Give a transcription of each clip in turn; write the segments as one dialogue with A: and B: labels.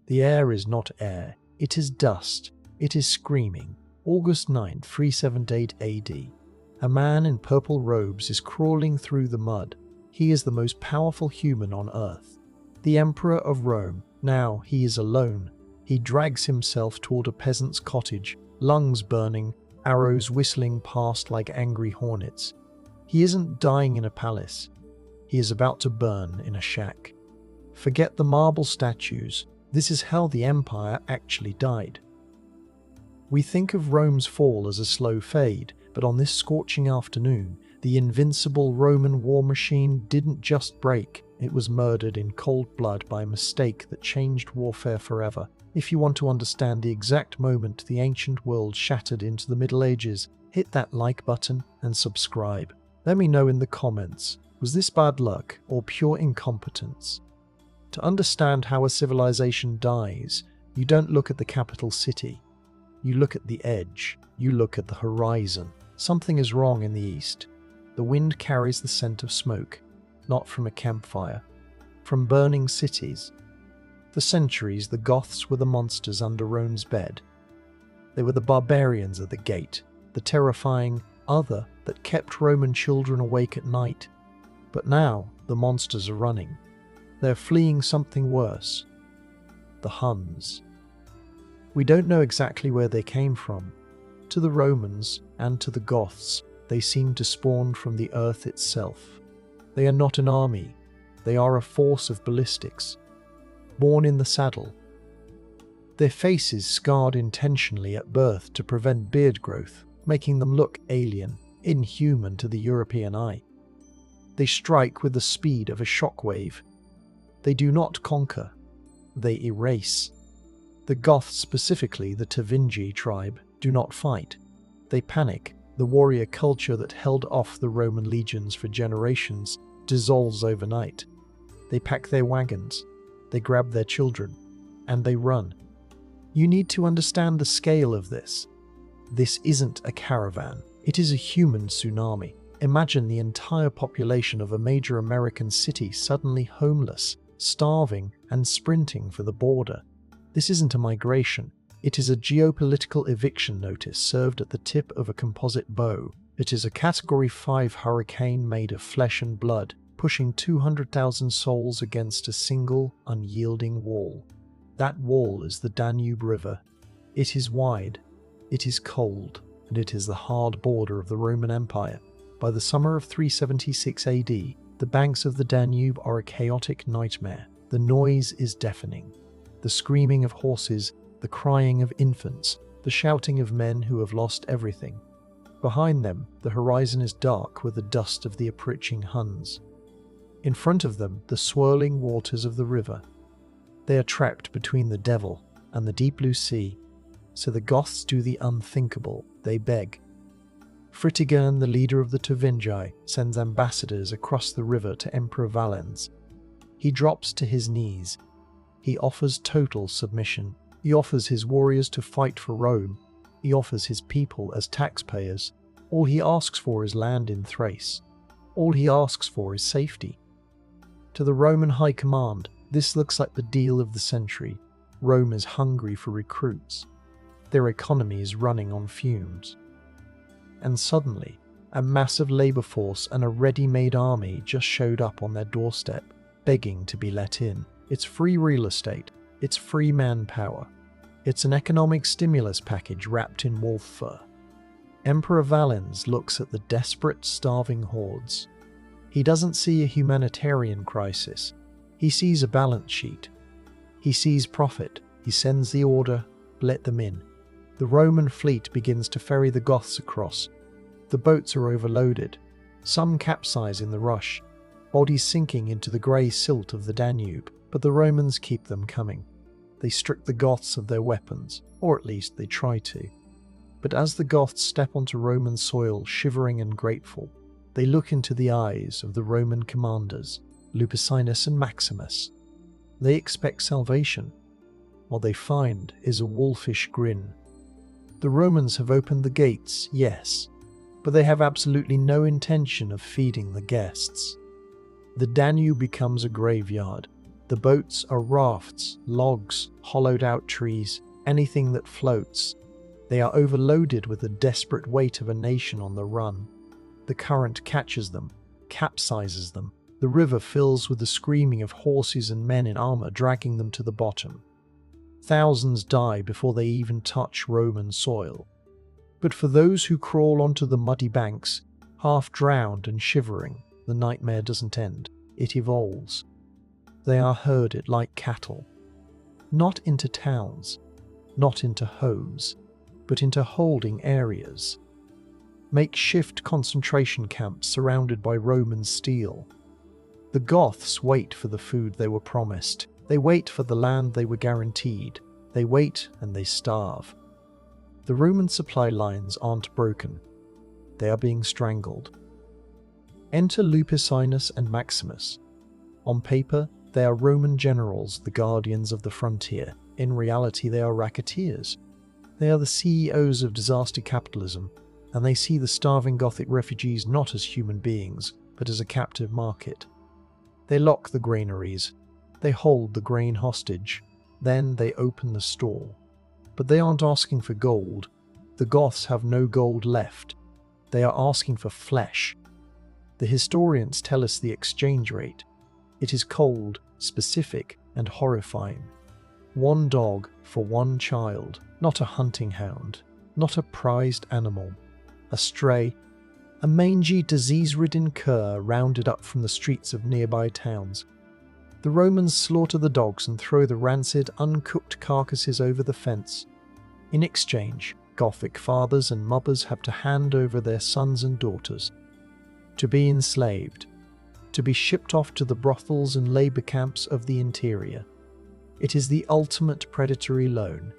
A: The air is not air, it is dust. It is screaming. August 9, 378 AD. A man in purple robes is crawling through the mud. He is the most powerful human on earth. The Emperor of Rome. Now he is alone. He drags himself toward a peasant's cottage, lungs burning, arrows whistling past like angry hornets. He isn't dying in a palace. He is about to burn in a shack. Forget the marble statues. This is how the empire actually died. We think of Rome's fall as a slow fade, but on this scorching afternoon, the invincible Roman war machine didn't just break, it was murdered in cold blood by a mistake that changed warfare forever. If you want to understand the exact moment the ancient world shattered into the Middle Ages, hit that like button and subscribe. Let me know in the comments, was this bad luck or pure incompetence? To understand how a civilization dies, you don't look at the capital city. You look at the edge. You look at the horizon. Something is wrong in the east. The wind carries the scent of smoke, not from a campfire, from burning cities. For centuries, the Goths were the monsters under Rome's bed. They were the barbarians at the gate, the terrifying other that kept Roman children awake at night. But now, the monsters are running. They're fleeing something worse. The Huns. We don't know exactly where they came from. To the Romans and to the Goths, they seem to spawn from the earth itself. They are not an army. They are a force of ballistics. Born in the saddle. Their faces scarred intentionally at birth to prevent beard growth, making them look alien, inhuman to the European eye. They strike with the speed of a shockwave. They do not conquer. They erase. The Goths, specifically the Tevingi tribe, do not fight. They panic. The warrior culture that held off the Roman legions for generations dissolves overnight. They pack their wagons. They grab their children. And they run. You need to understand the scale of this. This isn't a caravan. It is a human tsunami. Imagine the entire population of a major American city suddenly homeless, starving, and sprinting for the border. This isn't a migration. It is a geopolitical eviction notice served at the tip of a composite bow. It is a Category 5 hurricane made of flesh and blood, pushing 200,000 souls against a single, unyielding wall. That wall is the Danube River. It is wide, it is cold, and it is the hard border of the Roman Empire. By the summer of 376 AD, the banks of the Danube are a chaotic nightmare. The noise is deafening. The screaming of horses, the crying of infants, the shouting of men who have lost everything. Behind them, the horizon is dark with the dust of the approaching Huns. In front of them, the swirling waters of the river. They are trapped between the devil and the deep blue sea, so the Goths do the unthinkable. They beg. Fritigern, the leader of the Tevingi, sends ambassadors across the river to Emperor Valens. He drops to his knees. He offers total submission. He offers his warriors to fight for Rome. He offers his people as taxpayers. All he asks for is land in Thrace. All he asks for is safety. To the Roman High Command, this looks like the deal of the century. Rome is hungry for recruits. Their economy is running on fumes. And suddenly, a massive labor force and a ready-made army just showed up on their doorstep, begging to be let in. It's free real estate. It's free manpower. It's an economic stimulus package wrapped in wolf fur. Emperor Valens looks at the desperate, starving hordes. He doesn't see a humanitarian crisis. He sees a balance sheet. He sees profit. He sends the order, let them in. The Roman fleet begins to ferry the Goths across. The boats are overloaded. Some capsize in the rush, bodies sinking into the grey silt of the Danube, but the Romans keep them coming. They strip the Goths of their weapons, or at least they try to. But as the Goths step onto Roman soil, shivering and grateful, they look into the eyes of the Roman commanders, Lupicinus and Maximus. They expect salvation. What they find is a wolfish grin. The Romans have opened the gates, yes, but they have absolutely no intention of feeding the guests. The Danube becomes a graveyard. The boats are rafts, logs, hollowed-out trees, anything that floats. They are overloaded with the desperate weight of a nation on the run. The current catches them, capsizes them. The river fills with the screaming of horses and men in armor dragging them to the bottom. Thousands die before they even touch Roman soil. But for those who crawl onto the muddy banks, half drowned and shivering, the nightmare doesn't end. It evolves. They are herded like cattle. Not into towns, not into homes, but into holding areas. Makeshift concentration camps surrounded by Roman steel. The Goths wait for the food they were promised. They wait for the land they were guaranteed. They wait and they starve. The Roman supply lines aren't broken. They are being strangled. Enter Lupicinus and Maximus. On paper, they are Roman generals, the guardians of the frontier. In reality, they are racketeers. They are the CEOs of disaster capitalism, and they see the starving Gothic refugees not as human beings, but as a captive market. They lock the granaries. They hold the grain hostage. Then they open the store. But they aren't asking for gold. The Goths have no gold left. They are asking for flesh. The historians tell us the exchange rate. It is cold, specific, and horrifying. 1 dog for 1 child, not a hunting hound, not a prized animal. A stray, a mangy, disease-ridden cur rounded up from the streets of nearby towns. The Romans slaughter the dogs and throw the rancid, uncooked carcasses over the fence. In exchange, Gothic fathers and mothers have to hand over their sons and daughters. To be enslaved. To be shipped off to the brothels and labor camps of the interior. It is the ultimate predatory loan.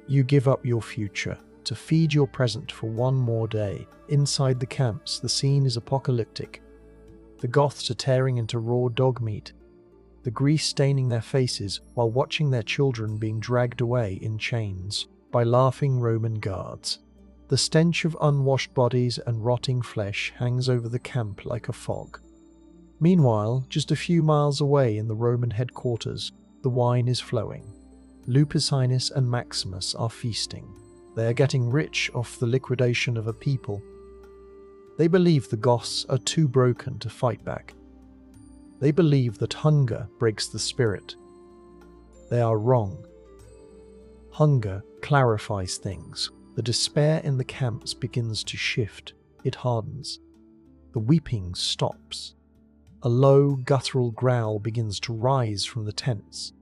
A: You give up your future to feed your present for 1 more day. Inside the camps, the scene is apocalyptic. The Goths are tearing into raw dog meat, the grease staining their faces while watching their children being dragged away in chains by laughing Roman guards. The stench of unwashed bodies and rotting flesh hangs over the camp like a fog. Meanwhile, just a few miles away in the Roman headquarters, the wine is flowing. Lupicinus and Maximus are feasting. They are getting rich off the liquidation of a people. They believe the Goths are too broken to fight back. They believe that hunger breaks the spirit. They are wrong. Hunger clarifies things. The despair in the camps begins to shift. It hardens. The weeping stops. A low, guttural growl begins to rise from the tents.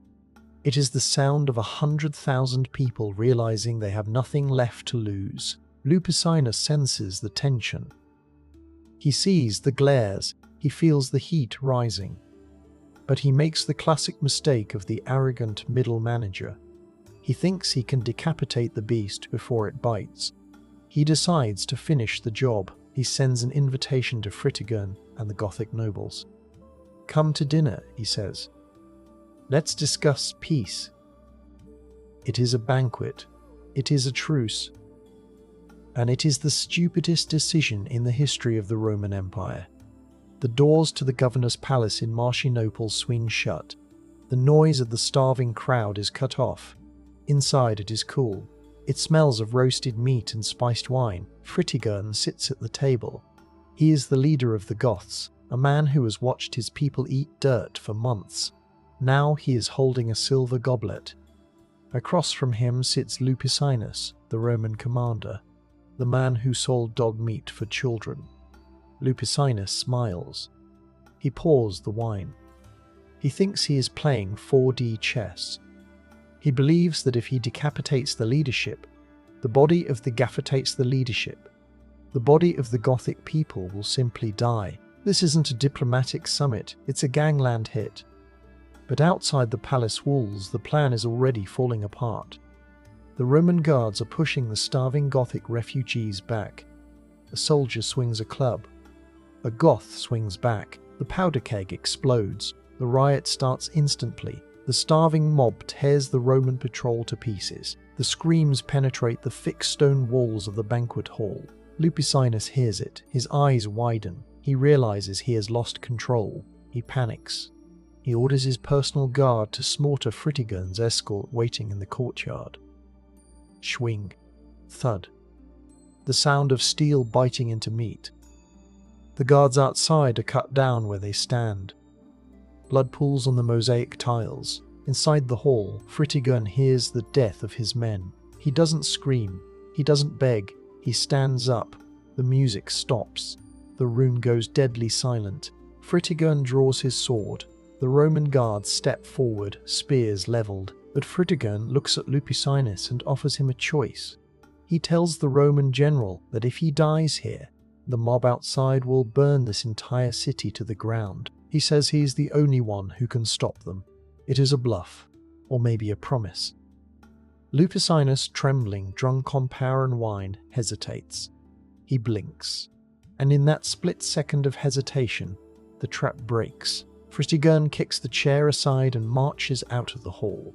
A: It is the sound of 100,000 people realizing they have nothing left to lose. Lupicinus senses the tension. He sees the glares. He feels the heat rising. But he makes the classic mistake of the arrogant middle manager. He thinks he can decapitate the beast before it bites. He decides to finish the job. He sends an invitation to Fritigern and the Gothic nobles. "Come to dinner," he says. "Let's discuss peace." It is a banquet. It is a truce. And it is the stupidest decision in the history of the Roman Empire. The doors to the governor's palace in Adrianople swing shut. The noise of the starving crowd is cut off. Inside it is cool. It smells of roasted meat and spiced wine. Fritigern sits at the table. He is the leader of the Goths, a man who has watched his people eat dirt for months. Now he is holding a silver goblet. Across from him sits Lupicinus, the Roman commander, the man who sold dog meat for children. Lupicinus smiles. He pours the wine. He thinks he is playing 4D chess. He believes that if he decapitates the leadership, the body of the Gothic people will simply die. This isn't a diplomatic summit, it's a gangland hit. But outside the palace walls, the plan is already falling apart. The Roman guards are pushing the starving Gothic refugees back. A soldier swings a club. A Goth swings back. The powder keg explodes. The riot starts instantly. The starving mob tears the Roman patrol to pieces. The screams penetrate the fixed stone walls of the banquet hall. Lupicinus hears it. His eyes widen. He realizes he has lost control. He panics. He orders his personal guard to slaughter Fritigern's escort waiting in the courtyard. Swing. Thud. The sound of steel biting into meat. The guards outside are cut down where they stand. Blood pools on the mosaic tiles. Inside the hall, Fritigern hears the death of his men. He doesn't scream. He doesn't beg. He stands up. The music stops. The room goes deadly silent. Fritigern draws his sword. The Roman guards step forward, spears leveled, but Fritigern looks at Lupicinus and offers him a choice. He tells the Roman general that if he dies here, the mob outside will burn this entire city to the ground. He says he's the only one who can stop them. It is a bluff, or maybe a promise. Lupicinus, trembling, drunk on power and wine, hesitates. He blinks, and in that split second of hesitation, the trap breaks. Fritigern kicks the chair aside and marches out of the hall.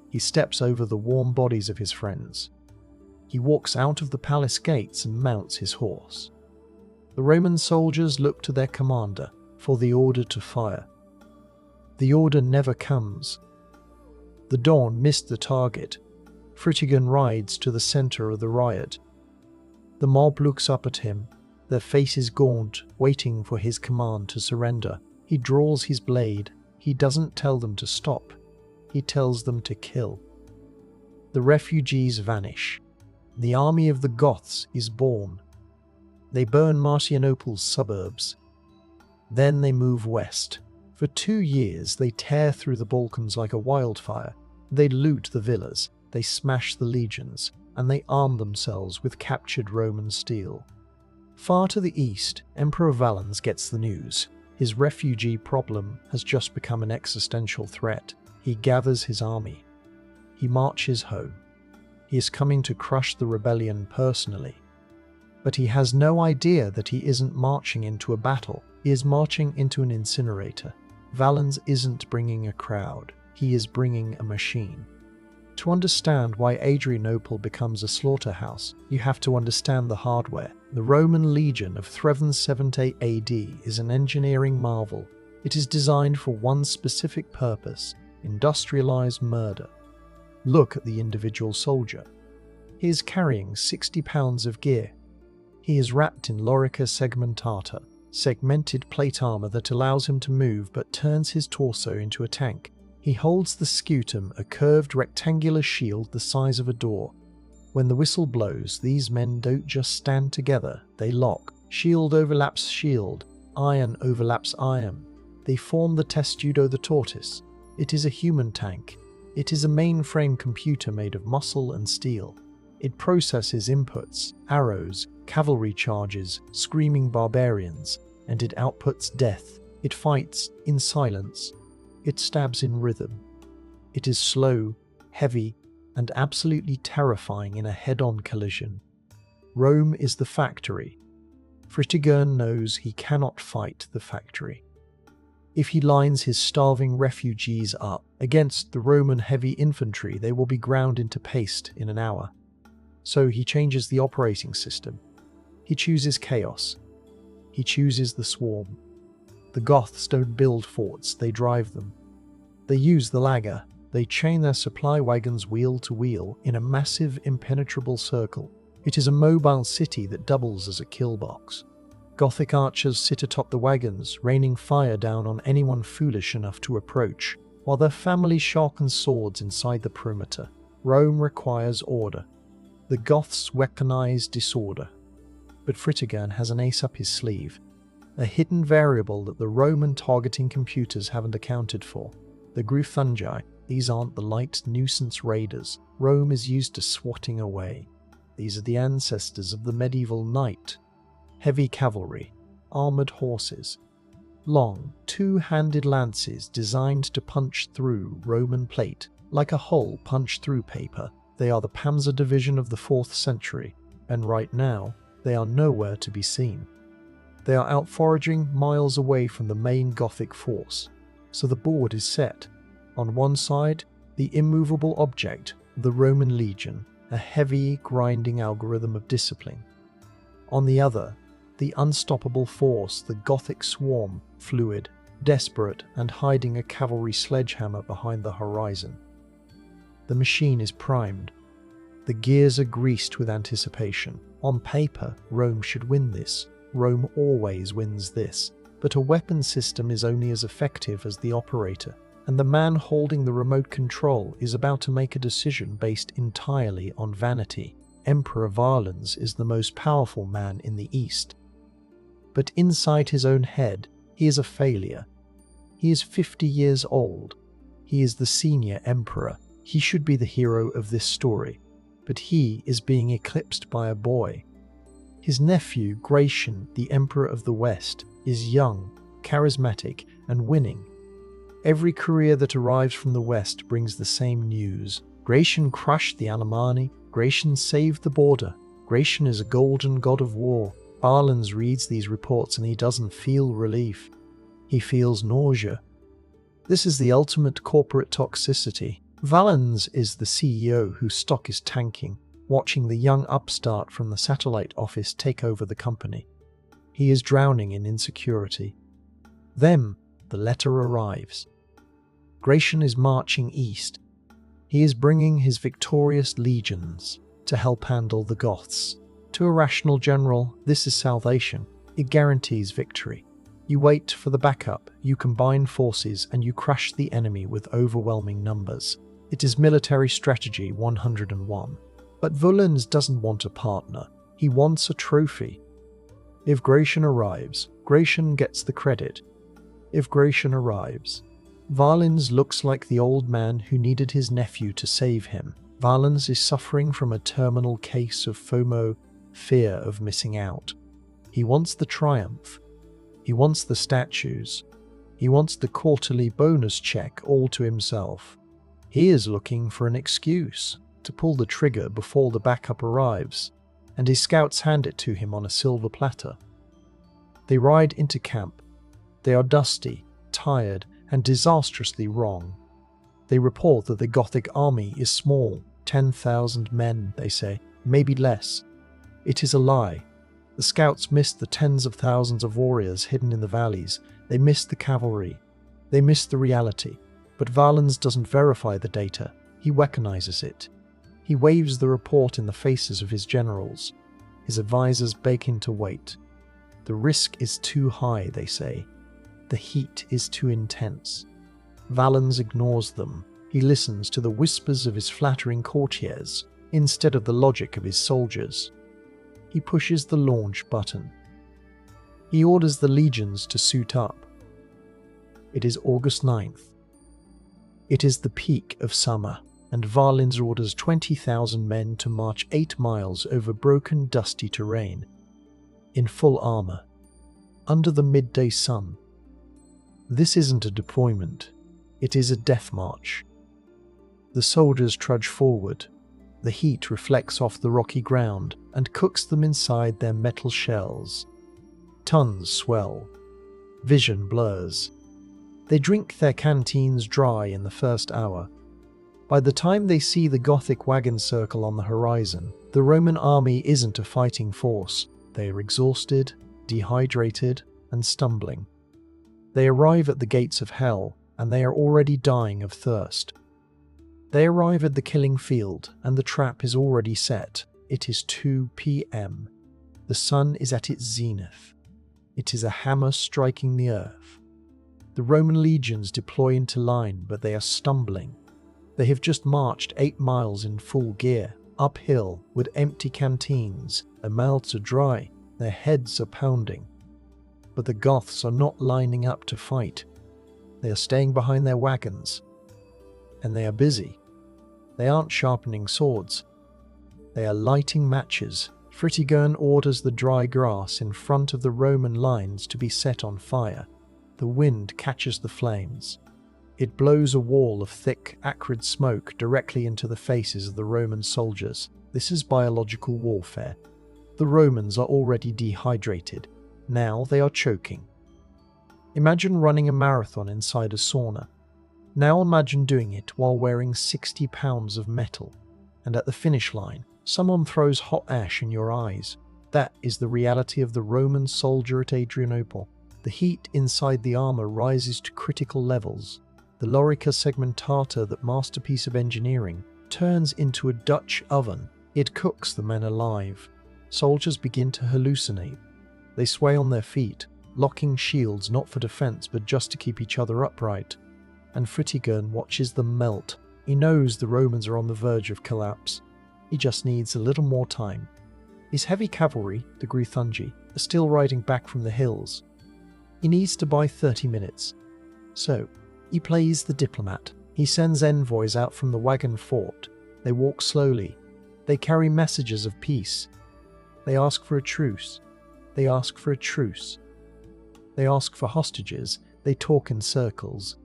A: He steps over the warm bodies of his friends. He walks out of the palace gates and mounts his horse. The Roman soldiers look to their commander for the order to fire. The order never comes. The dawn missed the target. Fritigern rides to the center of the riot. The mob looks up at him, their faces gaunt, waiting for his command to surrender. He draws his blade. He doesn't tell them to stop. He tells them to kill. The refugees vanish. The army of the Goths is born. They burn Marcianople's suburbs. Then they move west. For 2 years they tear through the Balkans like a wildfire. They loot the villas, they smash the legions, and they arm themselves with captured Roman steel. Far to the east, Emperor Valens gets the news. His refugee problem has just become an existential threat. He gathers his army. He marches home. He is coming to crush the rebellion personally. But he has no idea that he isn't marching into a battle. He is marching into an incinerator. Valens isn't bringing a crowd. He is bringing a machine. To understand why Adrianople becomes a slaughterhouse, you have to understand the hardware. The Roman legion of 370 AD is an engineering marvel. It is designed for one specific purpose: industrialized murder. Look at the individual soldier. He is carrying 60 pounds of gear. He is wrapped in lorica segmentata, segmented plate armor that allows him to move but turns his torso into a tank. He holds the scutum, a curved rectangular shield the size of a door. When the whistle blows, these men don't just stand together, they lock. Shield overlaps shield, iron overlaps iron. They form the testudo the tortoise. It is a human tank. It is a mainframe computer made of muscle and steel. It processes inputs, arrows, cavalry charges, screaming barbarians, and it outputs death. It fights in silence. It stabs in rhythm. It is slow, heavy, and absolutely terrifying in a head-on collision. Rome is the factory. Fritigern knows he cannot fight the factory. If he lines his starving refugees up against the Roman heavy infantry, they will be ground into paste in an hour. So he changes the operating system. He chooses chaos. He chooses the swarm. The Goths don't build forts, they drive them. They use the lagger. They chain their supply wagons wheel to wheel in a massive, impenetrable circle. It is a mobile city that doubles as a kill box. Gothic archers sit atop the wagons, raining fire down on anyone foolish enough to approach, while their families sharpen swords inside the perimeter. Rome requires order. The Goths weaponize disorder. But Fritigern has an ace up his sleeve, a hidden variable that the Roman targeting computers haven't accounted for. The Grufungi. These aren't the light nuisance raiders Rome is used to swatting away. These are the ancestors of the medieval knight. Heavy cavalry, armored horses, long, two-handed lances designed to punch through Roman plate like a hole punched through paper. They are the Panzer division of the 4th century, and right now, they are nowhere to be seen. They are out foraging miles away from the main Gothic force, so the board is set. On one side, the immovable object, the Roman legion, a heavy, grinding algorithm of discipline. On the other, the unstoppable force, the Gothic swarm, fluid, desperate and hiding a cavalry sledgehammer behind the horizon. The machine is primed. The gears are greased with anticipation. On paper, Rome should win this. Rome always wins this. But a weapon system is only as effective as the operator, and the man holding the remote control is about to make a decision based entirely on vanity. Emperor Valens is the most powerful man in the East. But inside his own head, he is a failure. He is 50 years old. He is the senior emperor. He should be the hero of this story, but he is being eclipsed by a boy. His nephew, Gratian, the Emperor of the West, is young, charismatic, and winning. Every courier that arrives from the West brings the same news. Gratian crushed the Alemanni. Gratian saved the border. Gratian is a golden god of war. Valens reads these reports and he doesn't feel relief. He feels nausea. This is the ultimate corporate toxicity. Valens is the CEO whose stock is tanking, watching the young upstart from the satellite office take over the company. He is drowning in insecurity. Then, the letter arrives. Gratian is marching east. He is bringing his victorious legions to help handle the Goths. To a rational general, this is salvation. It guarantees victory. You wait for the backup, you combine forces, and you crush the enemy with overwhelming numbers. It is military strategy 101. But Valens doesn't want a partner. He wants a trophy. If Gratian arrives, Gratian gets the credit. If Gratian arrives, Valens looks like the old man who needed his nephew to save him. Valens is suffering from a terminal case of FOMO, fear of missing out. He wants the triumph. He wants the statues. He wants the quarterly bonus check all to himself. He is looking for an excuse to pull the trigger before the backup arrives, and his scouts hand it to him on a silver platter. They ride into camp. They are dusty, tired, and disastrously wrong. They report that the Gothic army is small, 10,000 men, they say, maybe less. It is a lie. The scouts missed the tens of thousands of warriors hidden in the valleys. They missed the cavalry. They missed the reality. But Valens doesn't verify the data. He weaponizes it. He waves the report in the faces of his generals. His advisors beg him to wait. The risk is too high, they say. The heat is too intense. Valens ignores them. He listens to the whispers of his flattering courtiers instead of the logic of his soldiers. He pushes the launch button. He orders the legions to suit up. It is August 9th. It is the peak of summer, and Valens orders 20,000 men to march 8 miles over broken, dusty terrain, in full armor, under the midday sun. This isn't a deployment, it is a death march. The soldiers trudge forward. The heat reflects off the rocky ground and cooks them inside their metal shells. Tongues swell. Vision blurs. They drink their canteens dry in the first hour. By the time they see the Gothic wagon circle on the horizon, the Roman army isn't a fighting force. They are exhausted, dehydrated, and stumbling. They arrive at the gates of hell, and they are already dying of thirst. They arrive at the killing field, and the trap is already set. It is 2 p.m. The sun is at its zenith. It is a hammer striking the earth. The Roman legions deploy into line, but they are stumbling. They have just marched 8 miles in full gear, uphill, with empty canteens. Their mouths are dry, their heads are pounding. But the Goths are not lining up to fight. They are staying behind their wagons. And they are busy. They aren't sharpening swords. They are lighting matches. Fritigern orders the dry grass in front of the Roman lines to be set on fire. The wind catches the flames. It blows a wall of thick, acrid smoke directly into the faces of the Roman soldiers. This is biological warfare. The Romans are already dehydrated. Now they are choking. Imagine running a marathon inside a sauna. Now imagine doing it while wearing 60 pounds of metal, and at the finish line, someone throws hot ash in your eyes. That is the reality of the Roman soldier at Adrianople. The heat inside the armor rises to critical levels. The lorica segmentata, that masterpiece of engineering, turns into a Dutch oven. It cooks the men alive. Soldiers begin to hallucinate. They sway on their feet, locking shields not for defense but just to keep each other upright. And Fritigern watches them melt. He knows the Romans are on the verge of collapse. He just needs a little more time. His heavy cavalry, the Gruthungi, are still riding back from the hills. He needs to buy 30 minutes. So, he plays the diplomat. He sends envoys out from the wagon fort. They walk slowly. They carry messages of peace. They ask for a truce. They ask for a truce. They ask for hostages. They talk in circles.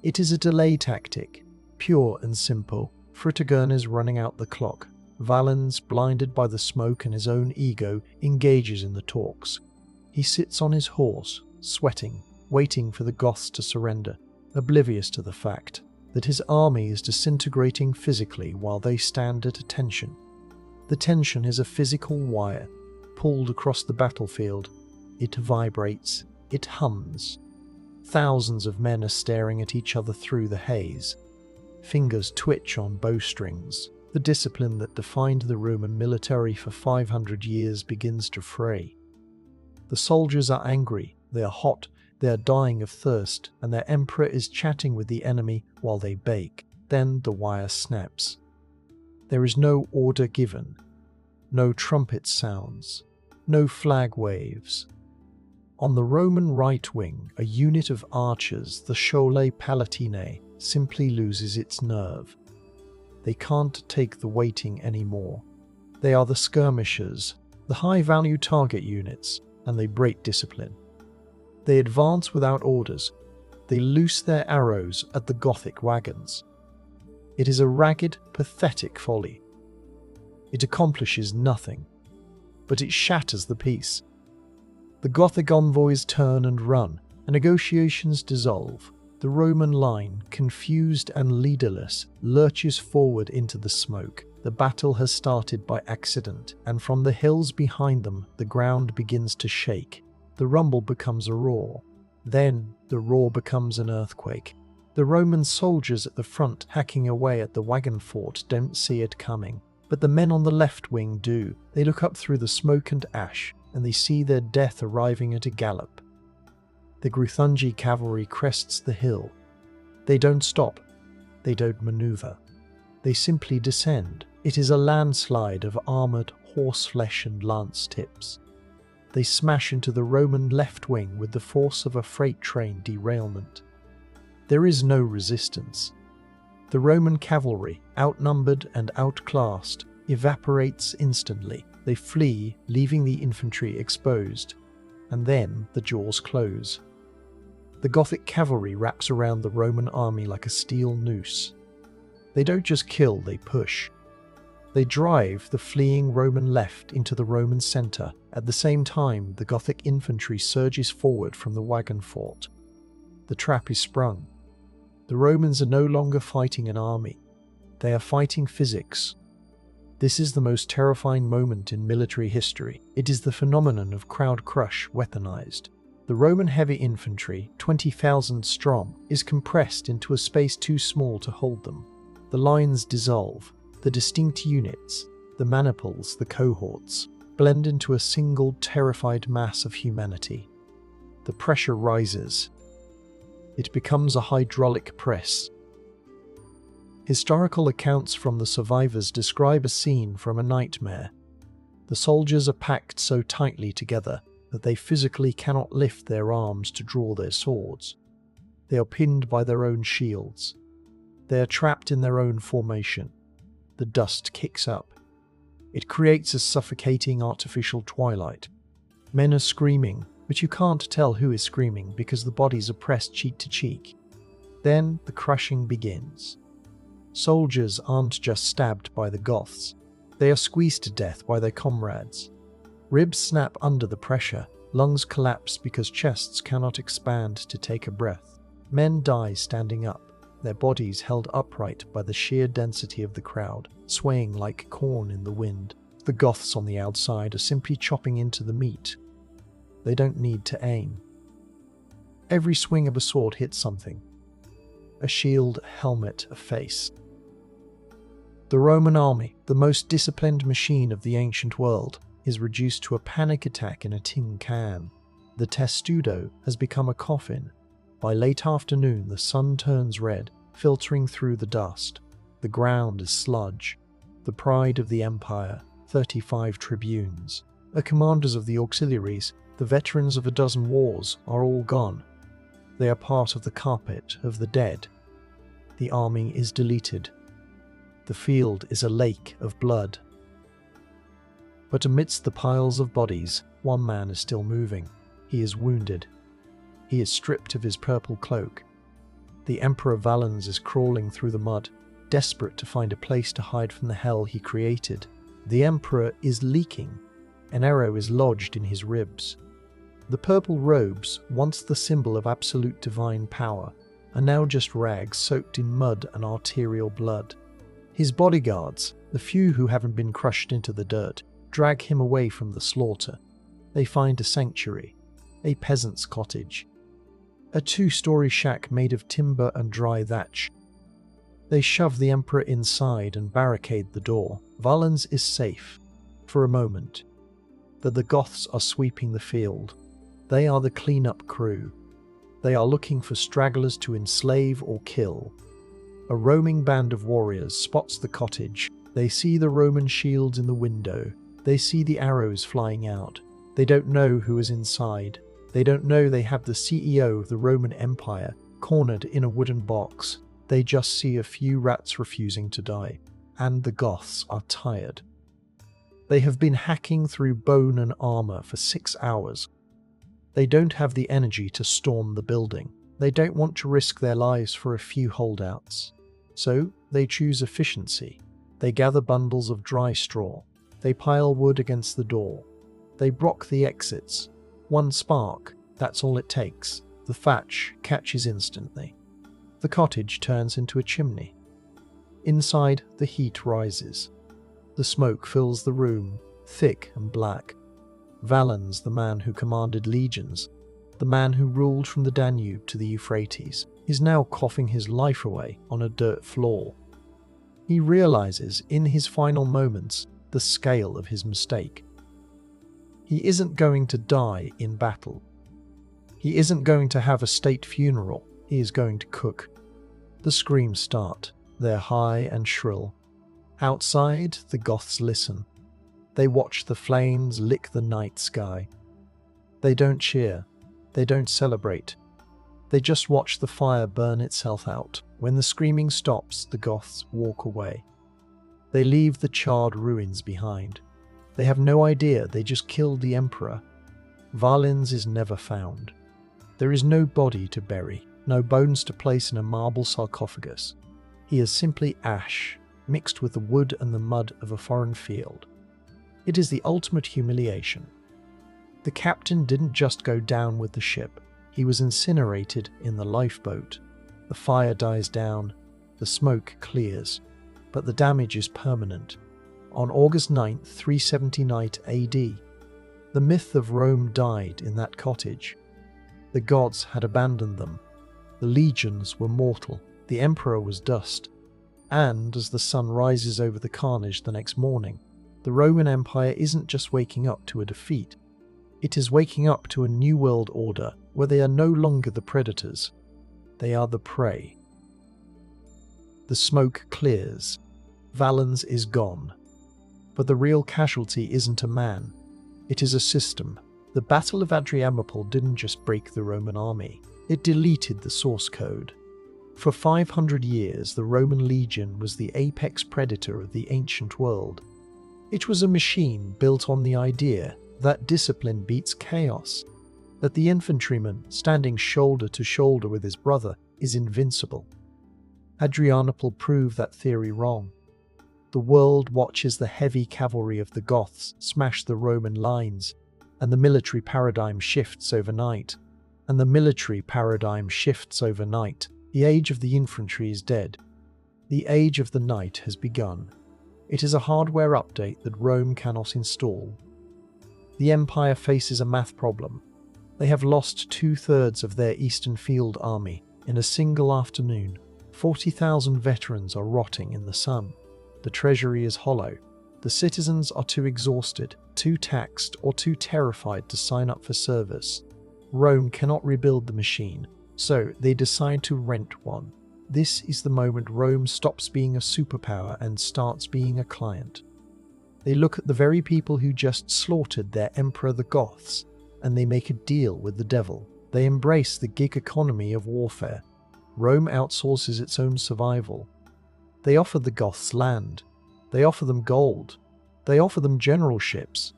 A: It is a delay tactic, pure and simple. Fritigern is running out the clock. Valens, blinded by the smoke and his own ego, engages in the talks. He sits on his horse, sweating, waiting for the Goths to surrender, oblivious to the fact that his army is disintegrating physically while they stand at attention. The tension is a physical wire, pulled across the battlefield. It vibrates, it hums. Thousands of men are staring at each other through the haze. Fingers twitch on bowstrings. The discipline that defined the Roman military for 500 years begins to fray. The soldiers are angry, they are hot, they are dying of thirst, and their emperor is chatting with the enemy while they bake. Then the wire snaps. There is no order given, no trumpet sounds, no flag waves. On the Roman right wing, a unit of archers, the Scholae Palatinae, simply loses its nerve. They can't take the waiting anymore. They are the skirmishers, the high-value target units, and they break discipline. They advance without orders. They loose their arrows at the Gothic wagons. It is a ragged, pathetic folly. It accomplishes nothing, but it shatters the peace. The Gothic envoys turn and run, and negotiations dissolve. The Roman line, confused and leaderless, lurches forward into the smoke. The battle has started by accident, and from the hills behind them, the ground begins to shake. The rumble becomes a roar. Then, the roar becomes an earthquake. The Roman soldiers at the front, hacking away at the wagon fort, don't see it coming. But the men on the left wing do. They look up through the smoke and ash, and they see their death arriving at a gallop. The Gruthungi cavalry crests the hill. They don't stop. They don't maneuver. They simply descend. It is a landslide of armoured horseflesh and lance tips. They smash into the Roman left wing with the force of a freight train derailment. There is no resistance. The Roman cavalry, outnumbered and outclassed, evaporates instantly. They flee, leaving the infantry exposed. And then the jaws close. The Gothic cavalry wraps around the Roman army like a steel noose. They don't just kill, they push. They drive the fleeing Roman left into the Roman centre. At the same time, the Gothic infantry surges forward from the wagon fort. The trap is sprung. The Romans are no longer fighting an army. They are fighting physics. This is the most terrifying moment in military history. It is the phenomenon of crowd crush weaponized. The Roman heavy infantry, 20,000 strong, is compressed into a space too small to hold them. The lines dissolve. The distinct units, the maniples, the cohorts, blend into a single terrified mass of humanity. The pressure rises. It becomes a hydraulic press. Historical accounts from the survivors describe a scene from a nightmare. The soldiers are packed so tightly together that they physically cannot lift their arms to draw their swords. They are pinned by their own shields. They are trapped in their own formation. The dust kicks up. It creates a suffocating artificial twilight. Men are screaming, but you can't tell who is screaming because the bodies are pressed cheek to cheek. Then the crushing begins. Soldiers aren't just stabbed by the Goths. They are squeezed to death by their comrades. Ribs snap under the pressure. Lungs collapse because chests cannot expand to take a breath. Men die standing up, their bodies held upright by the sheer density of the crowd, swaying like corn in the wind. The Goths on the outside are simply chopping into the meat. They don't need to aim. Every swing of a sword hits something. A shield, a helmet, a face. The Roman army, the most disciplined machine of the ancient world, is reduced to a panic attack in a tin can. The testudo has become a coffin. By late afternoon, the sun turns red, filtering through the dust. The ground is sludge. The pride of the empire, 35 tribunes, the commanders of the auxiliaries, the veterans of a dozen wars, are all gone. They are part of the carpet of the dead. The army is deleted. The field is a lake of blood. But amidst the piles of bodies, one man is still moving. He is wounded. He is stripped of his purple cloak. The Emperor Valens is crawling through the mud, desperate to find a place to hide from the hell he created. The Emperor is leaking. An arrow is lodged in his ribs. The purple robes, once the symbol of absolute divine power, are now just rags soaked in mud and arterial blood. His bodyguards, the few who haven't been crushed into the dirt, drag him away from the slaughter. They find a sanctuary, a peasant's cottage, a 2-story shack made of timber and dry thatch. They shove the Emperor inside and barricade the door. Valens is safe, for a moment. But the Goths are sweeping the field. They are the clean-up crew. They are looking for stragglers to enslave or kill. A roaming band of warriors spots the cottage. They see the Roman shields in the window. They see the arrows flying out. They don't know who is inside. They don't know they have the CEO of the Roman Empire cornered in a wooden box. They just see a few rats refusing to die. And the Goths are tired. They have been hacking through bone and armor for 6 hours. They don't have the energy to storm the building. They don't want to risk their lives for a few holdouts. So they choose efficiency. They gather bundles of dry straw. They pile wood against the door. They block the exits. One spark, that's all it takes. The thatch catches instantly. The cottage turns into a chimney. Inside, the heat rises. The smoke fills the room, thick and black. Valens, the man who commanded legions, the man who ruled from the Danube to the Euphrates, is now coughing his life away on a dirt floor. He realizes in his final moments the scale of his mistake. He isn't going to die in battle. He isn't going to have a state funeral. He is going to cook. The screams start. They're high and shrill. Outside, the Goths listen. They watch the flames lick the night sky. They don't cheer. They don't celebrate. They just watch the fire burn itself out. When the screaming stops, the Goths walk away. They leave the charred ruins behind. They have no idea they just killed the Emperor. Valens is never found. There is no body to bury, no bones to place in a marble sarcophagus. He is simply ash, mixed with the wood and the mud of a foreign field. It is the ultimate humiliation. The captain didn't just go down with the ship. He was incinerated in the lifeboat. The fire dies down. The smoke clears. But the damage is permanent. On August 9th, 379 AD, the myth of Rome died in that cottage. The gods had abandoned them. The legions were mortal. The emperor was dust. And as the sun rises over the carnage the next morning, the Roman Empire isn't just waking up to a defeat. It is waking up to a new world order where they are no longer the predators. They are the prey. The smoke clears. Valens is gone. But the real casualty isn't a man. It is a system. The Battle of Adrianople didn't just break the Roman army. It deleted the source code. For 500 years, the Roman legion was the apex predator of the ancient world. It was a machine built on the idea that discipline beats chaos, that the infantryman standing shoulder to shoulder with his brother is invincible. Adrianople proved that theory wrong. The world watches the heavy cavalry of the Goths smash the Roman lines, and the military paradigm shifts overnight. The age of the infantry is dead. The age of the knight has begun. It is a hardware update that Rome cannot install. The empire faces a math problem. They have lost 2/3 of their Eastern Field army in a single afternoon. 40,000 veterans are rotting in the sun. The treasury is hollow. The citizens are too exhausted, too taxed, or too terrified to sign up for service. Rome cannot rebuild the machine, so they decide to rent one. This is the moment Rome stops being a superpower and starts being a client. They look at the very people who just slaughtered their emperor, the Goths, and they make a deal with the devil. They embrace the gig economy of warfare. Rome outsources its own survival. They offer the Goths land. They offer them gold. They offer them generalships.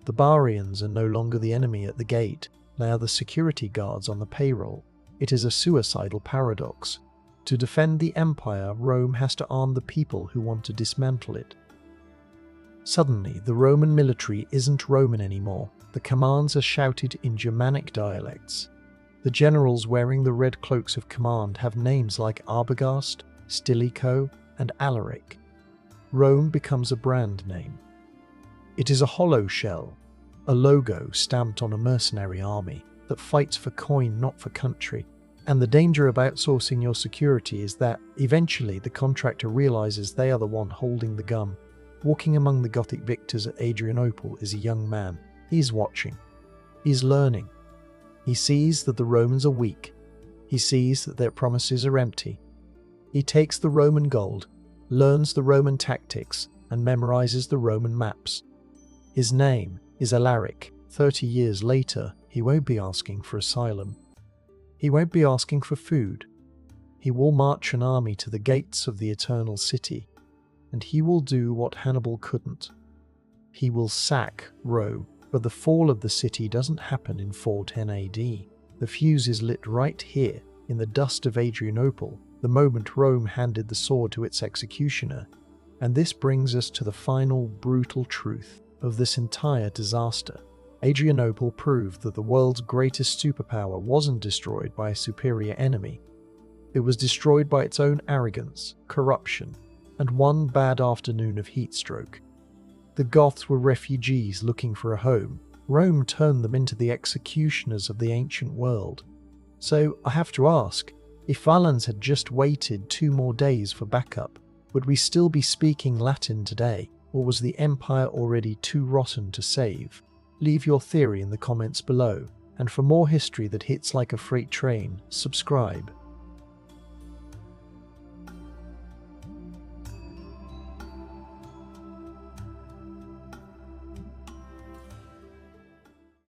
A: The Barians are no longer the enemy at the gate. They are the security guards on the payroll. It is a suicidal paradox. To defend the empire, Rome has to arm the people who want to dismantle it. Suddenly, the Roman military isn't Roman anymore. The commands are shouted in Germanic dialects. The generals wearing the red cloaks of command have names like Arbogast, Stilicho, and Alaric. Rome becomes a brand name. It is a hollow shell, a logo stamped on a mercenary army that fights for coin, not for country. And the danger of outsourcing your security is that eventually the contractor realizes they are the one holding the gun. Walking among the Gothic victors at Adrianople is a young man. He's watching. He's learning. He sees that the Romans are weak. He sees that their promises are empty. He takes the Roman gold, learns the Roman tactics, and memorizes the Roman maps. His name is Alaric. 30 years later, he won't be asking for asylum. He won't be asking for food. He will march an army to the gates of the eternal city, and he will do what Hannibal couldn't. He will sack Rome. But the fall of the city doesn't happen in 410 AD. The fuse is lit right here, in the dust of Adrianople, the moment Rome handed the sword to its executioner. And this brings us to the final brutal truth of this entire disaster. Adrianople proved that the world's greatest superpower wasn't destroyed by a superior enemy. It was destroyed by its own arrogance, corruption, and one bad afternoon of heatstroke. The Goths were refugees looking for a home. Rome turned them into the executioners of the ancient world. So I have to ask, if Valens had just waited 2 more days for backup, would we still be speaking Latin today, or was the empire already too rotten to save? Leave your theory in the comments below, and for more history that hits like a freight train, subscribe.